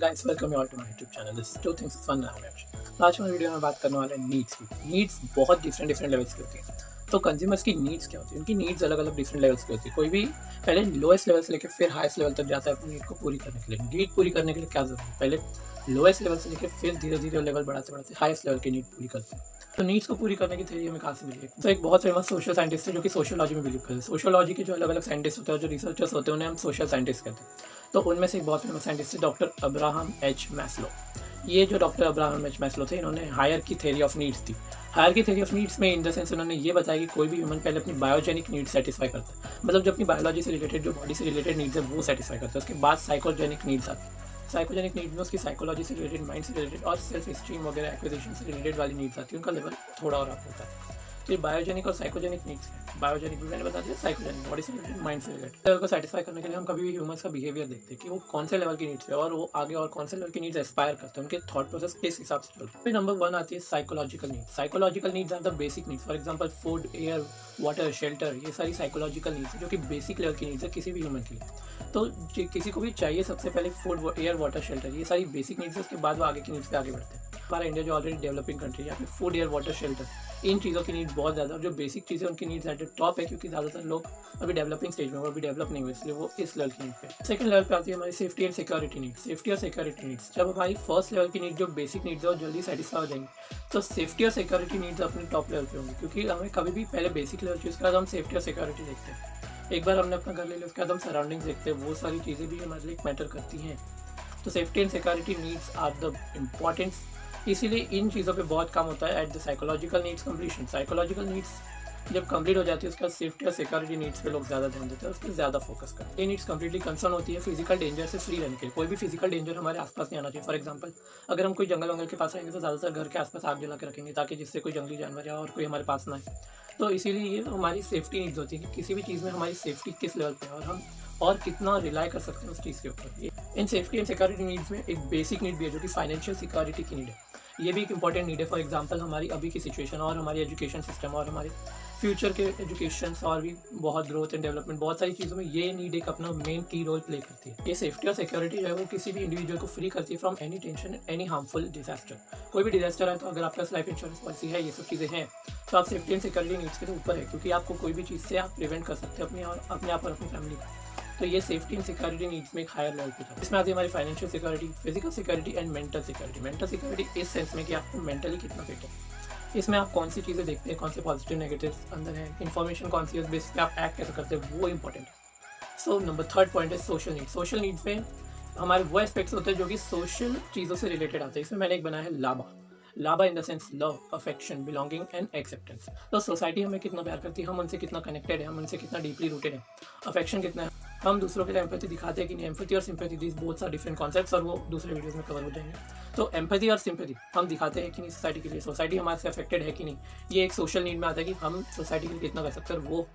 Guys, welcome you all to my YouTube channel. This to things fun language. तो आज मैं video में बात करने वाला है नीड्स की। नीड्स बहुत डिफरेंट लेवल्स की होती हैं। तो कंज्यूमर्स की नीड्स क्या होती है? उनकी नीड्स अलग अलग डिफरेंट लेवल्स की होती है। कोई भी पहले लोएस्ट लेवल से लेकर फिर हाईएस्ट लेवल तक जाता है अपनी नीड को पूरी करने के लिए। नीड पूरी करने के लिए क्या जरूरत है? पहले लोएस्ट लेवल से लेकर फिर धीरे धीरे लेवल बढ़ाते बढ़ाते हाईएस्ट लेवल की नीड पूरी करते हैं। तो नीड्स को पूरी करने की थ्योरी हमें कहाँ से मिली है? तो एक बहुत फेमस सोशल साइंटिस्ट है जो कि सोशियोलॉजी में बिलीव करते हैं। सोशियोलॉजी के जो अलग अलग साइंटिस्ट होते हैं, जो रिसर्चर्स होते हैं, उन्हें हम सोशल साइंटिस्ट कहते हैं। तो उनमें से एक बहुत फेमस साइंटिस्ट है डॉक्टर अब्राहम एच मैस्लो। ये जो डॉक्टर अब्राहम एच मैस्लो थे, इन्होंने हायर की थ्योरी ऑफ नीड्स थी। हायर की थ्योरी ऑफ नीड्स में इन द सेंस उन्होंने ये बताया कि कोई भी ह्यूमन पहले अपनी बायोजेनिक नीड सेटिस्फाई करता है, मतलब जो अपनी बायोलॉजी से रिलेटेड, जो बॉडी से रिलेटेड नीड्स है वो सेटिस्फाई करता है। उसके बाद साइकोजेनिक नीड्स आती है। साइकोजेनिक नीड्स में उसकी साइकोलॉजी से रिलेटेड, माइंड से रिलेटेड और सेल्फ स्टीम वगैरह एक्विजिशन से रिलेटेड वाली नीड्स आती है। उनका लेवल थोड़ा और अप होता है। तो ये बायोजेनिक और साइकोजेनिक नीड्स हैं। बायोजेनिक भी मैंने बता दिया, साइकोजेनिक बॉडी से रिलेटेड, माइंड से रिलेटेड। लेवल को सेटिस्फाई करने के लिए हम कभी भी ह्यूमंस का बिहेवियर देखते हैं कि वो कौन से लेवल की नीड्स है और वो आगे और कौन से लेवल की नीड्स एस्पायर करते हैं, उनके थॉट प्रोसेस किस हिसाब से चलते हैं। फिर नंबर 1 आती है psychological needs. Psychological needs are the basic needs. For example food, air, water, shelter, ये सारी साइकोलॉजिकल नीड्स है जो कि बेसिक लेवल की नीड्स है किसी भी ह्यूमन के लिए। तो किसी को भी चाहिए सबसे पहले फूड, एयर, वाटर, शेल्टर, ये सारी बेसिक नीड्स है। उसके बाद वो आगे की नीड्स पे आगे बढ़ते हैं। हमारा इंडिया जो ऑलरेडी डेवलपिंग कंट्री है, यहाँ पे फूड, एयर, वाटर, शेल्टर, इन चीज़ों की नीड बहुत ज़्यादा, और जो बेसिक चीज़ें उनकी नीड्स एट द टॉप है, क्योंकि ज़्यादातर लोग अभी डेवलपिंग स्टेज में, वो अभी डेवलप नहीं हुए, इसलिए वो इस लेवल की नीड पे। सेकंड लेवल पे आती है हमारी safety and security needs. Safety और सिक्योरिटी नीड्स, जब हमारी फर्स्ट लेवल की नीड जो बेसिक नीड्स है वो जल्दी सेटिस्फाई हो जाएंगी, तो सेफ्टी और सिक्योरिटी नीड्स अपने टॉप लेवल पे होंगी, क्योंकि हमें कभी भी पहले बेसिक लेवल चूज़ कर हम सेफ्टी और सिक्योरिटी देखते हैं। एक बार हमने अपना घर ले लिया, उसके बाद हम सराउंडिंग्स देखते हैं, वो सारी चीज़ें भी हमारे लिए मैटर करती हैं। तो safety and security needs are the importance, इसीलिए इन चीज़ों पे बहुत काम होता है at the psychological needs completion. Psychological needs जब कंप्लीट हो जाती है, उसके बाद सेफ्टी और सिक्योरिटी नीड्स पे लोग ज़्यादा ध्यान देते हैं, उस पर ज़्यादा फोकस करते हैं। ये नीड्स कंप्लीटली कंसर्न होती है फिजिकल डेंजर से फ्री रहने के लिए। कोई भी फिजिकल डेंजर हमारे आसपास नहीं आना चाहिए। फॉर एग्जांपल, अगर हम कोई जंगल वंगल के पास रहेंगे तो ज़्यादातर घर के आसपास आग जला के रखेंगे, ताकि जिससे कोई जंगली जानवर या और कोई हमारे पास ना आए। तो इसीलिए ये हमारी सेफ्टी नीड्स होती है कि किसी भी चीज़ में हमारी सेफ्टी किस लेवल पे है और हम और कितना रिलाई कर सकते हैं उस चीज़ के ऊपर। इन सेफ्टी एंड सिक्योरिटी नीड्स में एक बेसिक नीड भी है जो कि फाइनेंशियल सिक्योरिटी की नीड है। ये भी एक इंपॉर्टेंट नीड है। फॉर एग्जांपल, हमारी अभी की सिचुएशन और हमारी एजुकेशन सिस्टम और हमारे फ्यूचर के एजुकेशन और भी बहुत ग्रोथ एंड डेवलपमेंट, बहुत सारी चीज़ों में ये नीड एक अपना मेन की रोल प्ले करती है। ये सेफ्टी और सिक्योरिटी जो है वो किसी भी इंडिविजुअल को फ्री करती है from any tension, any harmful disaster. कोई भी डिजास्टर है तो अगर आपके पास लाइफ इंश्योरेंस पॉलिसी है, ये सब चीज़ें हैं, तो आप सेफ्टी एंड सिक्योरिटी नीड्स के तो ऊपर है, क्योंकि आपको कोई भी चीज़ से आप प्रिवेंट कर सकते हैं अपने आप और अपनी फैमिली को। तो ये सेफ्टी एंड सिक्योरिटी नीड्स में एक हायर लेवल पे था। इसमें आती है हमारी financial security, physical security and mental security. Mental security इस सेंस में कि आपको मेंटली कितना फिट है। इसमें आप कौन सी चीज़ें देखते हैं, कौन से पॉजिटिव नेगेटिव अंदर है, इन्फॉर्मेशन कौन सी है, बेस पे आप एक्ट कैसे करते हैं, वो इंपॉर्टेंट है। सो नंबर 3 पॉइंट है सोशल नीड्स। सोशल नीड्स में हमारे वो एस्पेक्ट्स होते हैं जो कि सोशल चीज़ों से रिलेटेड आते हैं। इसमें मैंने एक बनाया है लाबा। लाबा इन the sense love, affection, belonging and acceptance. तो सोसाइटी हमें कितना प्यार करती है, हम उनसे कितना कनेक्टेड है, हम उनसे कितना डीपली रूटेड है, अफेक्शन कितना है, हम दूसरों के लिए एम्पैथी दिखाते हैं कि नहीं। एम्पैथी और sympathy, these both are different concepts, और वो दूसरे वीडियोस में कवर हो जाएंगे। तो एम्पैथी और सिंपैथी हम दिखाते हैं कि नहीं सोसाइटी के लिए, सोसाइटी हमारे से अफेक्टेड है कि नहीं। ये एक सोशल नीड में आता है कि हम सोसाइटी के लिए कितना कर सकते हैं, वो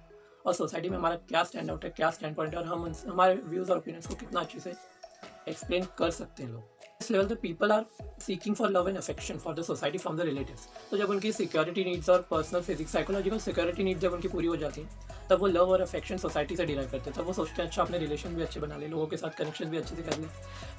और सोसाइटी में हमारा क्या स्टैंड आउट है, क्या स्टैंड पॉइंट है, और हम हमारे व्यूज़ और ओपिनियंस को कितना अच्छे से एक्सप्लेन कर सकते हैं लोग। इस लेवल पे people are seeking for love and affection for the society from the relatives. तो जब उनकी सिक्योरिटी नीड्स और personal physics psychological security needs जब उनकी पूरी हो जाती हैं, तब वो लव और अफेक्शन सोसाइटी से डिराइव करते हैं। तब वो सोचते हैं अच्छा अपने रिलेशन भी अच्छे बना ले, लोगों के साथ कनेक्शन भी अच्छे से कर ले,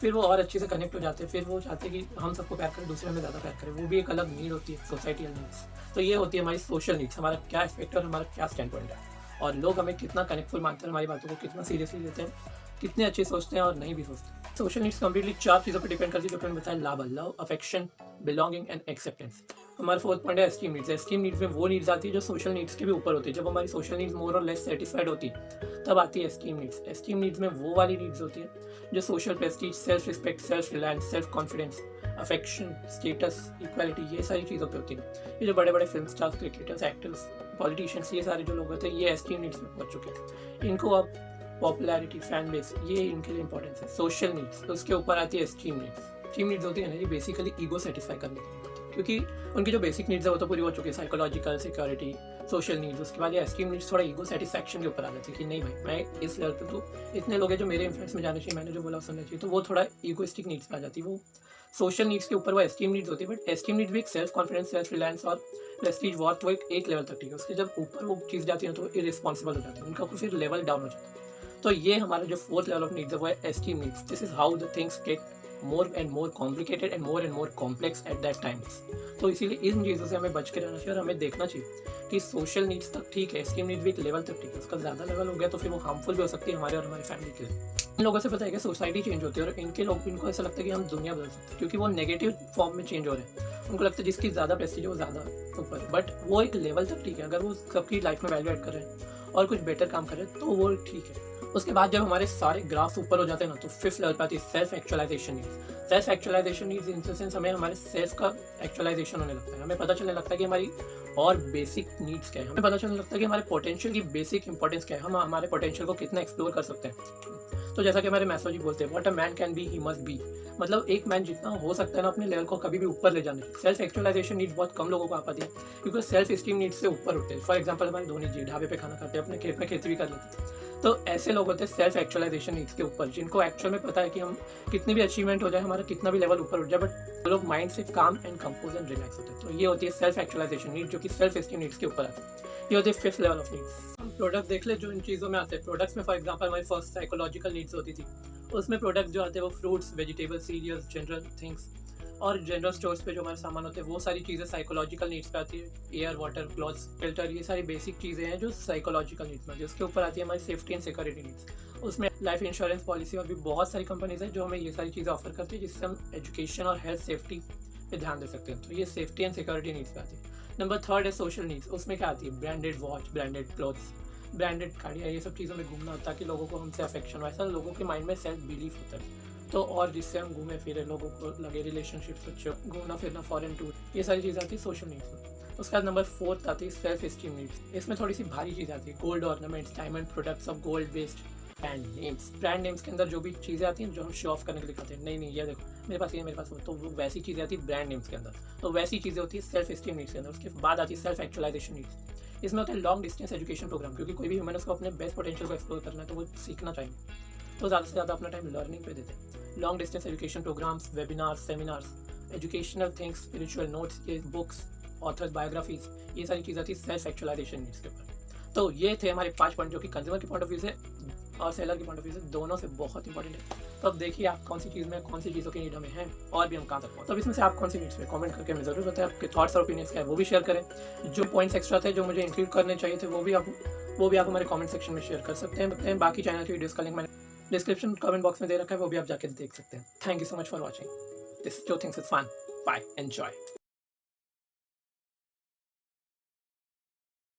फिर वो और अच्छे से कनेक्ट हो जाते हैं। फिर वो चाहते हैं कि हम सबको प्यार करें, दूसरे में ज़्यादा प्यार करें। वो भी एक अलग नीड होती है, सोसाइटल नीड्स। तो ये होती है हमारी सोशल नीड्स, हमारा क्या एस्पेक्ट और हमारा क्या स्टैंड पॉइंट है, और लोग हमें कितना कनेक्टफुल मानते हैं, हमारी बातों को कितना सीरियसली लेते हैं, कितने अच्छे सोचते हैं और नहीं भी सोचते। सोशल नीड्स कंप्लीटली 4 चीज़ों पर डिपेंड करती है, जो मैंने बताया लाबा, love, affection, belonging and acceptance. हमारा 4th पॉइंट है एस्टीम नीड्स। एस्टीम नीड्स में वो नीड्स आती है जो सोशल नीड्स के भी ऊपर होती है। जब हमारी सोशल नीड्स मोर और लेस सेटिस्फाइड होती है, तब आती है एस्टीम नीड्स। एस्टीम नीड्स में वो वाली नीड्स होती है जो social Prestige, self respect, self reliance, self confidence, affection, status, equality, ये सारी चीज़ों पर होती है। ये जो बड़े बड़े film stars, cricketers, actors, politicians, ये सारे जो लोग होते हैं, ये एस्टीम नीड्स में पहुँच चुके हैं। इनको अब पॉपुलैरिटी, फैन बेस, ये इनके लिए इंपॉर्टेंस है। सोशल नीड्स, तो उसके ऊपर आती है एस्टीम नीड्स। एस्टीम नीड्स होती है ना, ये बेसिकली ईगो सेटिस्फाई करने के लिए होती है, क्योंकि उनकी जो बेसिक नीड्स है वो तो पूरी हो चुकी है, साइकोलॉजिकल, सिक्योरिटी, सोशल नीड्स। उसके बाद ये एस्टीम नीड्स थोड़ा ईगो सेटिस्फैक्शन के ऊपर आ जाती है कि नहीं भाई, मैं इस लेवल पे, तो इतने लोग हैं जो मेरे इन्फ्लुएंस में जाने चाहिए, मैंने जो बोला सुनना चाहिए, तो वो थोड़ा ईगोइस्टिक नीड्स पे आ जाती है। वो सोशल नीड्स के ऊपर वो एस्टीम नीड्स होती है, बट एस्टीम नीड्स भी एक सेल्फ कॉन्फिडेंस, सेल्फ रिलायंस और प्रेस्टीज वर्थ, वो एक लेवल तक ठीक है। उसके जब ऊपर वो चीज़ जाती है तो इरिस्पॉन्सिबल हो जाती है, उनका फिर लेवल डाउन हो जाता है। तो ये हमारा जो 4th लेवल ऑफ नीड्स है वो है esteem needs. This is how the things get more and more complicated and more complex at that times. तो इसीलिए इन चीज़ों से हमें बच के रहना चाहिए और हमें देखना चाहिए कि सोशल नीड्स तक ठीक है, एस्टीम नीड भी एक लेवल तक ठीक है, उसका ज़्यादा लेवल हो गया तो फिर वो हार्मफुल भी हो सकती है हमारे और हमारी फैमिली के लिए। इन लोगों से पता है कि सोसाइटी चेंज होती है और इनको ऐसा लगता है कि हम दुनिया बदल सकते हैं, क्योंकि वो नेगेटिव फॉर्म में चेंज हो रहे हैं। उनको लगता है जिसकी ज़्यादा प्रेस्टीज है वो ज़्यादा ऊपर है, बट वो एक लेवल तक ठीक है। अगर वो सबकी लाइफ में वैल्यू ऐड कर रहे हैं और कुछ बेटर काम कर रहे हैं तो वो ठीक है। उसके बाद जब हमारे सारे ग्राफ्स ऊपर हो जाते हैं ना, तो फिफ्थ लेवल पर आती है self actualization needs. Self actualization needs in the sense हमें हमारे सेल्फ का एक्चुअलाइजेशन होने लगता है। हमें पता चलने लगता है कि हमारी और बेसिक नीड्स क्या है, हमें पता चलने लगता है कि हमारे पोटेंशियल की बेसिक इंपॉर्टेंस क्या है, हम हमारे पोटेंशियल को कितना एक्सप्लोर कर सकते हैं। तो जैसा कि हमारे मैस्लो जी बोलते हैं, what a man can be he must be, मतलब एक मैन जितना हो सकता है ना अपने लेवल को कभी भी ऊपर ले जाने। सेल्फ एक्चुअलाइजेशन नीड्स बहुत कम लोगों को आ पाती है, क्योंकि सेल्फ एस्टीम नीड्स से ऊपर उठते हैं। फॉर एग्जांपल हमारे धोनी जी ढाबे पे खाना खाते हैं, अपने खेत में खेती भी कर लेते हैं। तो ऐसे लोग होते हैं सेल्फ एक्चुअलाइजेशन नीड्स के ऊपर, जिनको एक्चुअल में पता है कि हम कितनी भी अचीवमेंट हो जाए, हमारा कितना भी लेवल ऊपर उठ जाए, बट लोग माइंड से काम एंड कंपोज एंड रिलैक्स होते हैं। तो ये होती है सेल्फ एक्चुअलाइजेशन नीड, जो कि सेल्फ एस्टीम नीड्स के ऊपर आती है। ये होती है फिफ्थ लेवल ऑफ नीड्स। हम प्रोडक्ट देख ले जो इन चीज़ों में आते हैं। प्रोडक्ट्स में फॉर एग्जांपल हमारी फर्स्ट साइकोलॉजिकल नीड्स होती थी, उसमें प्रोडक्ट्स जो आते हैं वो fruits, vegetables, cereals, general things, और जनरल स्टोर्स पे जो हमारे सामान होते हैं वो सारी चीज़ें साइकोलॉजिकल नीड्स पे आती है। एयर, वाटर, क्लॉथ्स, फिल्टर, ये सारी बेसिक चीज़ें हैं जो साइकोलॉजिकल नीड्स में, जिसके ऊपर आती है हमारी सेफ्टी एंड सिक्योरिटी नीड्स। उसमें लाइफ इंश्योरेंस पॉलिसी और भी बहुत सारी कंपनीज हैं जो हमें ये सारी चीज़ें ऑफर करती है, जिससे हम एजुकेशन और हेल्थ सेफ्टी पे ध्यान दे सकते हैं। तो ये सेफ्टी एंड सिक्योरिटी नीड्स पे आती है। नंबर थर्ड है सोशल नीड्स। उसमें क्या आती है? Branded watch, branded clothes, branded गाड़ियाँ, ये सब चीज़ों में घूमना होता है कि लोगों को हमसे अफेक्शन हो, ऐसा लोगों के माइंड में सेल्फ बिलीफ होता है। तो और जिससे हम घूमे फिरे, लोगों को लगे रिलेशनशिप्स अच्छे, घूमना फिरना, फॉरेन टूर, ये सारी चीज़ें आती है सोशल नीड्स में। उसके बाद नंबर फोर्थ आती है सेल्फ एस्टीम नीड्स। इसमें थोड़ी सी भारी चीज़ आती है, gold ornaments, diamond, products of gold based, brand names. Brand names के अंदर जो भी चीज़ें आती हैं जो हम शो ऑफ करने के लिए कहते हैं, नहीं ये देखो मेरे पास ये, मेरे पास वो, तो वो वैसी चीज़ें आती है ब्रांड नेम्स के अंदर। तो वैसी चीज़ें होती है सेल्फ एस्टीम नीड्स के अंदर। उसके बाद आती है सेल्फ एक्चुअलाइजेशन नीड्स। इसमें होता है लॉन्ग डिस्टेंस एजुकेशन प्रोग्राम, क्योंकि कोई भी ह्यूमन उसको अपने बेस्ट पोटेंशियल को एक्सप्लोर करना है तो वो सीखना चाहिए, तो ज़्यादा से ज़्यादा अपना टाइम लर्निंग पे देते हैं। Long distance education programs, webinars, seminars, educational things, spiritual notes, ये बुक्स, ऑथर्स, बायोग्राफीज, ये सारी चीज़ें थी सेल्फ एक्चुअलाइजेशन नीड्स के ऊपर। तो ये थे हमारे 5 पॉइंट, जो कि कंज्यूमर के पॉइंट ऑफ व्यू से और सेलर के पॉइंट ऑफ व्यू से दोनों से बहुत इंपॉर्टेंट है। तो अब देखिए आप कौन सी चीज़ में, कौन सी चीज़ों की नीड हमें है और भी हम कहाँ तक पहुँच। तो इसमें से आप कौन सी नीड्स में कमेंट करके हमें ज़रूर बताएं। आपके थॉट्स और ओपिनियंस क्या है वो भी शेयर करें। जो पॉइंट्स एक्स्ट्रा थे जो मुझे इंक्लूड करने चाहिए थे वो भी आप हमारे कमेंट सेक्शन में शेयर कर सकते हैं। बाकी चैनल की वीडियोस का लिंक मैंने डिस्क्रिप्शन कमेंट बॉक्स में दे रखा है, वो भी आप जाके देख सकते हैं। Thank you so much for watching this जो things is fun. Bye, enjoy.